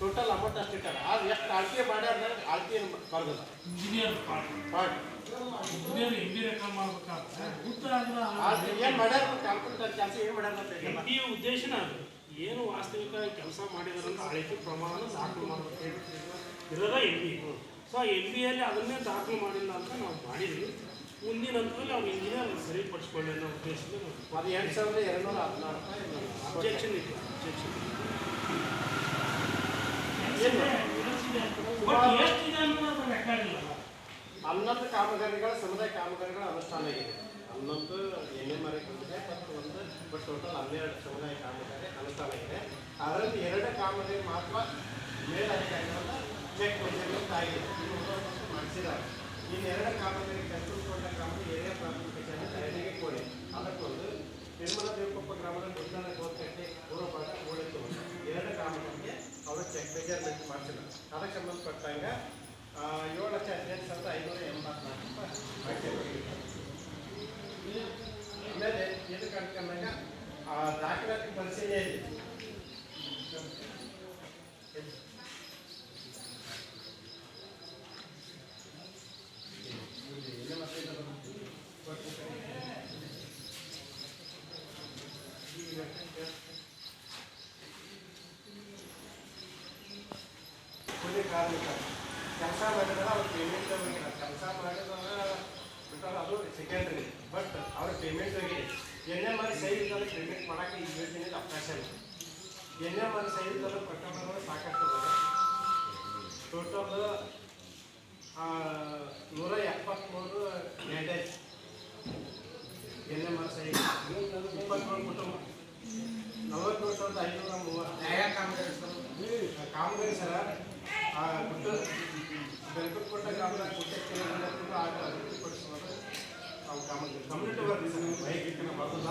Total amount ಅಷ್ಟು ಇಟ್ಟಾರ ಅದು ಎಷ್ಟು ಆಳ್ಕೆ ಮಾಡ್ಯಾರ ಆಳ್ಕೆ ಬರ್ದದ engineer part engineer M B record ಮಾಡ್ಬೇಕಾದ್ರೆ ಏನು ಮಾಡ್ಯಾರ ಕ್ಯಾಲ್ಕುಲೇಟರ್ ಕೆಲಸ ಏನು ಮಾಡ್ಯಾರ ಅಂತ ಎಂ ಬಿ ಉದ್ದೇಶನ ಅದು ಏನು ವಾಸ್ತವಿಕ ಕೆಲಸ ಮಾಡಿದಾರಂತ ಆಳ್ಕೆ ಪ್ರಮಾಣ ದಾಖಲು ಮಾಡಬೇಕು ಇರೋದ ಎಂ ಬಿ. ಸೊ ಎಂ ಬಿಯಲ್ಲಿ ಅದನ್ನೇ ದಾಖಲು ಮಾಡಿಲ್ಲ ಅಂತ ನಾವು ಮಾಡಿದ್ವಿ. ಮುಂದಿನ ಹಂತದಲ್ಲಿ ಅವ್ರು ಇಂಜಿನಿಯರ್ ಸರಿಪಡಿಸ್ಕೊಳ್ಳಿ ಅನ್ನೋ ಉದ್ದೇಶದಿಂದ ಅದು 2216 ಅಬ್ಜೆಕ್ಷನ್ ಇತ್ತು. ಅಬ್ಜೆಕ್ಷನ್ ಎಷ್ಟಿದೆ ಅನ್ನೋದು ರೆಕಾರ್ಡ್ ಇಲ್ಲ. 11 ಕಾಮಗಾರಿಗಳ ಸಮುದಾಯ ಕಾಮಗಾರಿಗಳ ಅನುಷ್ಠಾನ ಆಗಿದೆ. 11 NMRA ಕಂಡಿದೆ ಮತ್ತು ಬಟ್ ಟೋಟಲ್ 12 ಸಮುದಾಯ ಕಾಮಗಾರಿ ಅನುಷ್ಠಾನ ಆಗಿದೆ. ಅದರಲ್ಲಿ 2 ಕಾಮಗಾರಿ ಮಾತ್ರ ಮೇಲಧಿಕಾರಿಗಳಿಂದ ಚೆಕ್ ಆಗಿದೆ ಮಾಡಿಸಿದ್ದಾರೆ. ಇನ್ನು 2 ಕಾಮಗಾರಿ ಕೈಗೊಂಡ ಕಾಮಗಾರಿ ಏರಿಯಾ ಪ್ರಾಥಮಿಕ ಶಾಲೆ ತಯಾರಿಗೆ ಕೋಣೆ ಅದಕ್ಕೊಂದು ನಿರ್ಮಲ ದೇವಕೊಪ್ಪ ಗ್ರಾಮದ ಗುಡ್ಡನ ಗೋಕಟ್ಟೆ ಪೂರ್ವಪಾಠ ಓಡಿತು 2 ಕಾಮಗಾರಿಗೆ ಅವರು ಚೆಕ್ ಮೆಜರ್ಮೆಂಟ್ ಮಾಡಿಸಿದ್ದಾರೆ. ಅದಕ್ಕೆ ಸಂಬಂಧಪಟ್ಟಂಗೆ 7,18,584 ರೂಪಾಯಿ ಆಮೇಲೆ ಇದು ಕಣ್ಕೊಂಡಾಗ ದಾಖಲಾತಿ ಪರಿಶೀಲನೆ ಇದೆ. ಕೂಲಿ ಕಾರ್ಮಿಕ ಕೆಲಸ ಮಾಡಿದ್ರೆ ಅವ್ರ ಪೇಮೆಂಟ್ ಹೋಗಿಲ್ಲ. ಕೆಲಸ ಮಾಡಿದ್ರೆ ಅದು ಸೆಕೆಂಡ್ರಿ ಬಟ್ ಅವ್ರ ಪೇಮೆಂಟ್ ಹೋಗಿದೆ. NMR ಸೈಜ್ ಪೇಮೆಂಟ್ ಮಾಡೋಕ್ಕೆ ಈ ಯೋಜನೆಯಲ್ಲಿ ಅವಕಾಶ ಇಲ್ಲ. NMR ಸೈಜ್ ಪ್ರಕರಣಗಳು ಸಾಕಷ್ಟು ಇದ್ದಾವೆ. ಟೋಟಲ್ 173 ಮ್ಯಾರೇಜ್ NMR ಸೈಜ್ 23 ಕುಟುಂಬ 43,530 ಕಾಮಗಾರಿ ಸರ ಗುಡ್ಡ ಬೆಳಕುಟ್ಟ ಗ್ರಾಮದ ಗುಡ್ಡಕ್ಕೆ ಅಭಿವೃದ್ಧಿಪಡಿಸುವುದು ನಾವು ಕಾಮಗಾರಿ ಕಮ್ಯುನಿಟಿ ವರ್ಕ್ ಸರ್ ಬೈಕ್ ಬರೋಲ್ಲ